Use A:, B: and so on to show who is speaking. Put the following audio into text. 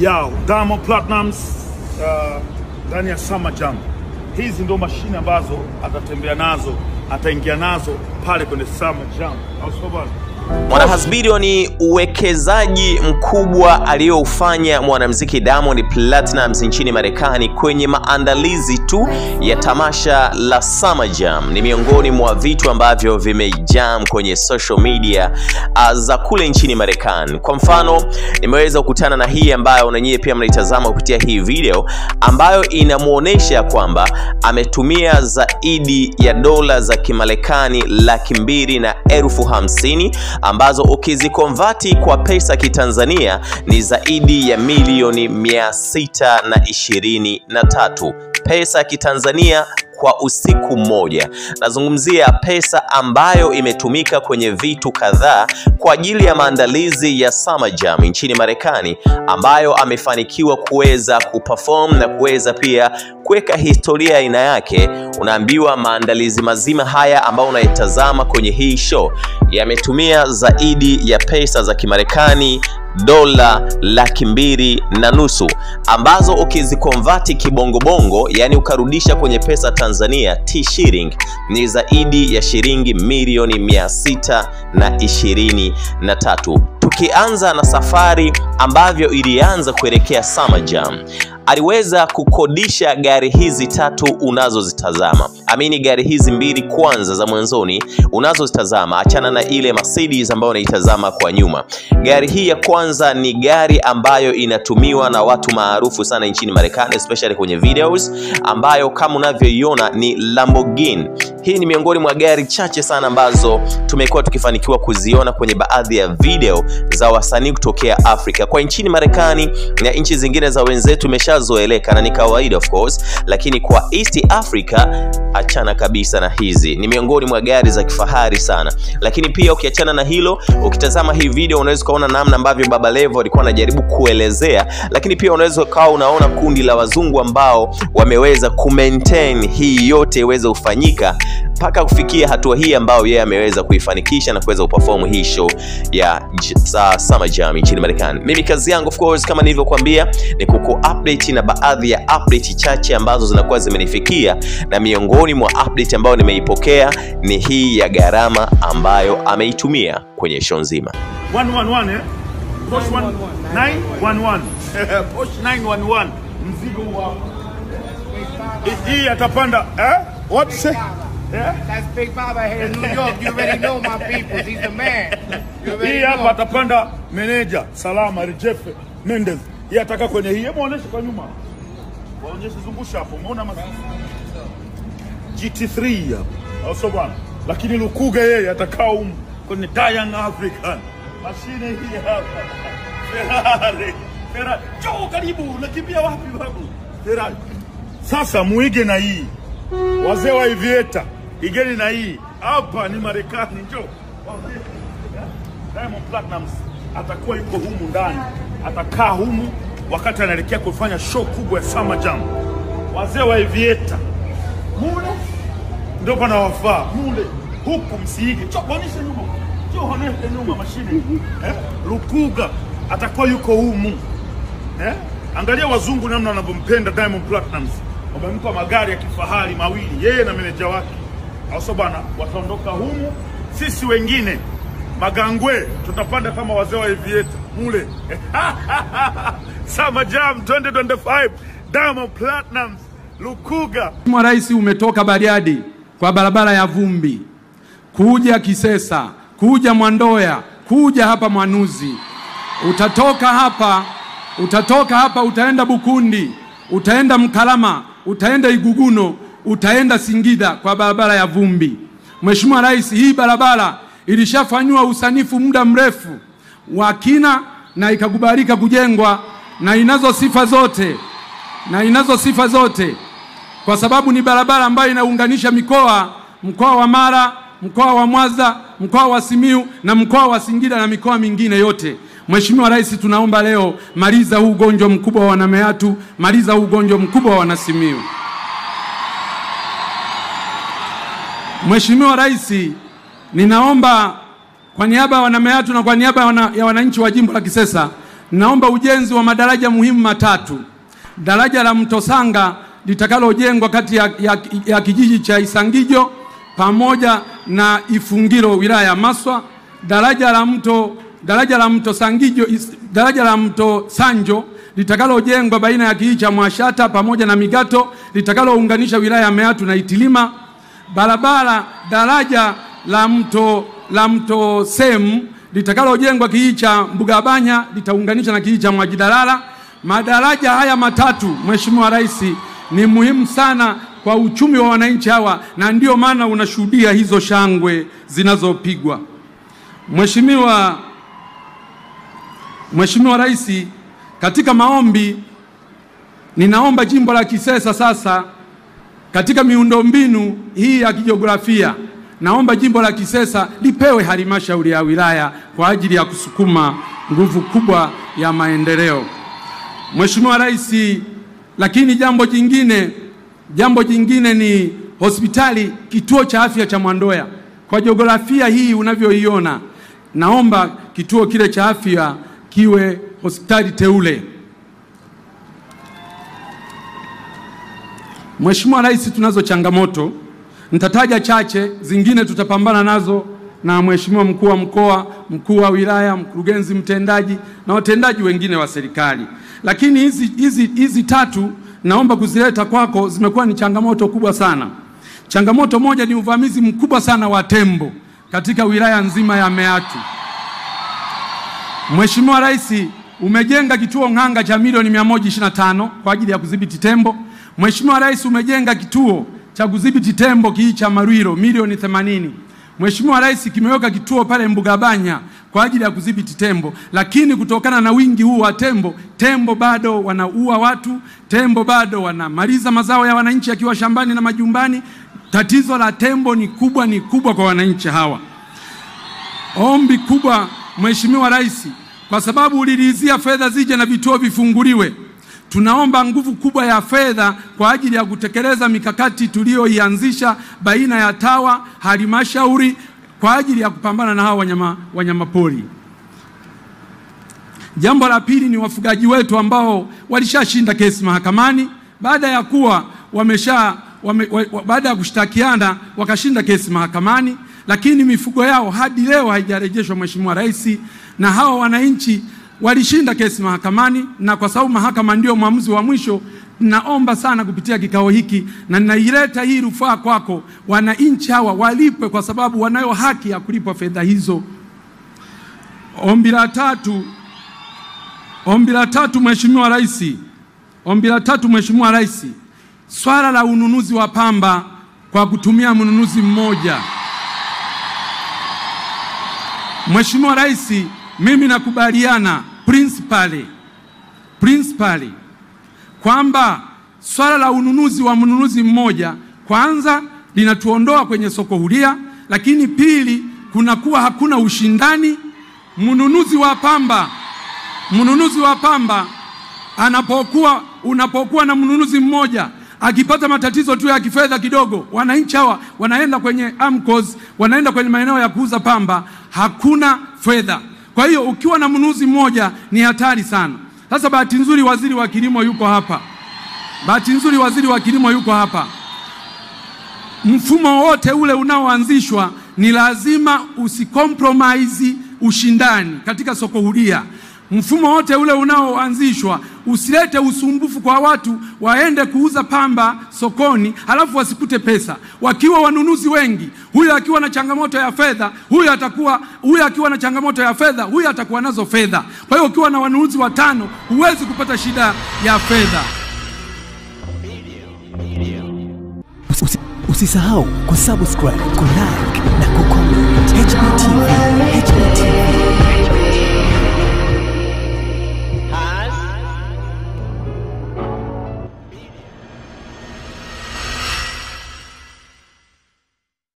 A: yao Diamond Platnumz ndani ya Summer Jam. Hizi ndo mashine ambazo atatembea nazo, ataingia nazo pale kwenye Summer Jam.
B: Mwanahasbidio ni uwekezaji mkubwa aliyoufanya mwanamuziki Diamond Platnumz nchini Marekani kwenye maandalizi tu ya tamasha la Summer Jam. Ni miongoni mwa vitu ambavyo vimejam kwenye social media za kule nchini Marekani. Kwa mfano, nimeweza kukutana na hii ambayo na nyie pia mnaitazama kupitia hii video, ambayo inamuonesha kwamba ametumia zaidi ya dola za Kimarekani 250,000 ambazo ukizikonvati kwa pesa kitanzania ni zaidi ya milioni 623 pesa kitanzania kwa usiku mmoja. Nazungumzia pesa ambayo imetumika kwenye vitu kadhaa kwa ajili ya maandalizi ya Summer Jam nchini Marekani, ambayo amefanikiwa kuweza kuperform na kuweza pia kuweka historia aina yake. Unaambiwa maandalizi mazima haya ambayo unayatazama kwenye hii show yametumia zaidi ya pesa za Kimarekani dola 250,000 ambazo ukizikonvati kibongo-bongo, yani ukarudisha kwenye pesa Tanzania T-shilling, ni zaidi ya shilingi milioni 623. Tukianza na safari ambavyo ilianza kuelekea Summer Jam, aliweza kukodisha gari hizi 3 unazozitazama. Amini gari hizi 2 kwanza za mwanzoni unazozitazama, achana na ile Mercedes ambayo unaitazama kwa nyuma. Gari hii ya kwanza ni gari ambayo inatumiwa na watu maarufu sana nchini Marekani, especially kwenye videos, ambayo kama unavyoiona ni Lamborghini. Hii ni miongoni mwa gari chache sana ambazo tumekuwa tukifanikiwa kuziona kwenye baadhi ya video za wasanii kutokea Afrika. Kwa nchini Marekani na nchi zingine za wenzetu meshazoeleka na ni kawaida of course, lakini kwa East Africa achana kabisa na hizi. Ni miongoni mwa gari za kifahari sana. Lakini pia ukiachana na hilo, ukitazama hii video unaweza kuona namna ambavyo Baba Levo alikuwa anajaribu kuelezea, lakini pia unaweza ukawa unaona kundi la wazungu ambao wameweza kumaintain hii yote iweze kufanyika mpaka kufikia hatua hii ambayo yeye ameweza kuifanikisha na kuweza kuperform hii show ya Summer Jam nchini Marekani. Mimi kazi yangu of course kama nilivyokuambia ni kuku-update na baadhi ya update chache ambazo zinakuwa zimenifikia, na miongoni mwa update ambayo nimeipokea ni hii ya gharama ambayo ameitumia kwenye show nzima.
A: 111 Posh 911 Posh 911 mzigo wa hii atapanda what say?
C: Yeah? That's Big Baba here in New York. You already know my people. He's the man.
A: Hii hapa atapanda manager Salama Jeff Mendes. Yeye ataka kwenye hii. Hebu onyesha kwa nyuma. Waonyeshe zungusha hapo. Umeona GT3 hapa. Also bwana. Lakini Lukuga yeye atakaa kwenye Young African. Mashine hii hapa. Ferrari. Njoo karibu. Unakimbia wapi babu? Ferrari. Sasa muige na hii. Wazee wa Aviator, igeni na hii. Hapa ni Marekani, njoo. Diamond Platnumz atakuwa yuko humu ndani. Atakaa humu wakati anaelekea kufanya show kubwa ya Summer Jam. Wazee wa Aviator, mule ndio pana wafaa. Mule huku msiige. Njoo onyesha nyuma. Njoo onyesha nyuma mashine. Lukuga atakuwa yuko humu. Angalia wazungu namna wanavyompenda Diamond Platnumz. Wamempa magari ya kifahari mawili, yeye na meneja wake. Hauso bana, wataondoka humu. Sisi wengine magangwe tutapanda kama wazee wa Aviator mule. Summer Jam 2025, Diamond Platnumz, Lukuga.
D: Mheshimiwa Rais umetoka Bariadi kwa barabara ya vumbi kuja Kisesa, kuja Mwandoya, kuja hapa Mwanuzi. Utatoka hapa utaenda Bukundi, utaenda Mkalama, utaenda Iguguno, utaenda Singida kwa barabara ya vumbi. Mheshimiwa Rais, hii barabara ilishafanywa usanifu muda mrefu wa kina na ikakubalika kujengwa, na inazo sifa zote kwa sababu ni barabara ambayo inaunganisha mkoa wa Mara, mkoa wa Mwanza, mkoa wa Simiyu na mkoa wa Singida na mikoa mingine yote. Mheshimiwa Rais, tunaomba leo maliza huu ugonjwa mkubwa wa Wanameatu, maliza huu ugonjwa mkubwa wa Wanasimiyu. Mheshimiwa Rais, ninaomba kwa niaba ya Wanameatu na kwa niaba ya wananchi wa jimbo la Kisesa naomba ujenzi wa madaraja muhimu matatu. Daraja la Mto Sanga litakalojengwa kati ya kijiji cha Isangijo pamoja na Ifungiro wilaya ya Maswa, daraja la Mto Sanjo litakalojengwa baina ya kijiji cha Mwashata pamoja na Migato litakalounganisha wilaya ya Meatu na Itilima, daraja la Mto Semu litakalojengwa kijiji cha Mbugabanya litaunganisha na kijiji cha Mwajidalala. Madaraja haya matatu, Mheshimiwa Rais, ni muhimu sana kwa uchumi wa wananchi hawa, na ndio maana unashuhudia hizo shangwe zinazopigwa. Mheshimiwa Rais, katika maombi ninaomba jimbo la Kisesa sasa katika miundombinu hii ya kijiografia, naomba jimbo la Kisesa lipewe halmashauri ya wilaya kwa ajili ya kusukuma nguvu kubwa ya maendeleo. Mheshimiwa Rais, lakini jambo jingine ni hospitali, kituo cha afya cha Mwandoya. Kwa jiografia hii unavyoiona, naomba kituo kile cha afya kiwe hospitali teule. Mheshimiwa Rais, tunazo changamoto, nitataja chache, zingine tutapambana nazo na Mheshimiwa mkuu wa mkoa, mkuu wa wilaya, mkurugenzi mtendaji na watendaji wengine wa serikali. Lakini hizi tatu naomba kuzileta kwako, zimekuwa ni changamoto kubwa sana. Changamoto moja ni uvamizi mkubwa sana wa tembo katika wilaya nzima ya Meatu. Mheshimiwa Rais, umejenga kituo Ng'anga cha milioni 125 kwa ajili ya kudhibiti tembo. Mheshimiwa Rais, umejenga kituo cha kudhibiti tembo kijiji cha Marwiro milioni 80. Mheshimiwa Rais, kimeweka kituo pale Mbugabanya kwa ajili ya kudhibiti tembo, lakini kutokana na wingi huu wa tembo bado wanaua watu, tembo bado wanamaliza mazao ya wananchi yakiwa shambani na majumbani. Tatizo la tembo ni kubwa kwa wananchi hawa. Ombi kubwa Mheshimiwa Rais, kwa sababu uliridhia fedha zije na vituo vifunguliwe, tunaomba nguvu kubwa ya fedha kwa ajili ya kutekeleza mikakati tulioianzisha baina ya TAWA, halmashauri kwa ajili ya kupambana na hawa wanyama pori. Jambo la pili ni wafugaji wetu ambao walishashinda kesi mahakamani baada ya kushtakiana wakashinda kesi mahakamani, lakini mifugo yao hadi leo haijarejeshwa Mheshimiwa Rais, na hawa wananchi walishinda kesi mahakamani, na kwa sababu mahakama ndio mwamuzi wa mwisho, naomba sana kupitia kikao hiki na ninaileta hii rufaa kwako, wananchi hawa walipwe kwa sababu wanayo haki ya kulipwa fedha hizo. Ombi la tatu Mheshimiwa Rais, swala la ununuzi wa pamba kwa kutumia mnunuzi mmoja. Mheshimiwa Rais, mimi nakubaliana principally kwamba swala la ununuzi wa mnunuzi mmoja, kwanza linatuondoa kwenye soko huria, lakini pili kunakuwa hakuna ushindani. Mnunuzi wa pamba unapokuwa na mnunuzi mmoja, akipata matatizo tu ya kifedha kidogo, wananchi hawa wanaenda kwenye AMCOS, wanaenda kwenye maeneo ya kuuza pamba, hakuna fedha. Kwa hiyo ukiwa na mnunuzi mmoja ni hatari sana. Sasa bahati nzuri waziri wa kilimo yuko hapa. Mfumo wote ule unaoanzishwa ni lazima usicompromise ushindani katika soko huria. Mfumo wote ule unaoanzishwa usilete usumbufu kwa watu waende kuuza pamba sokoni halafu wasikute pesa. Wakiwa wanunuzi wengi, huyu akiwa na changamoto ya fedha, huyu atakuwa nazo fedha. Kwa hiyo ukiwa na wanunuzi 5 huwezi kupata shida ya fedha.
E: Usisahau kusubscribe, kulike na kucomment. HBTV.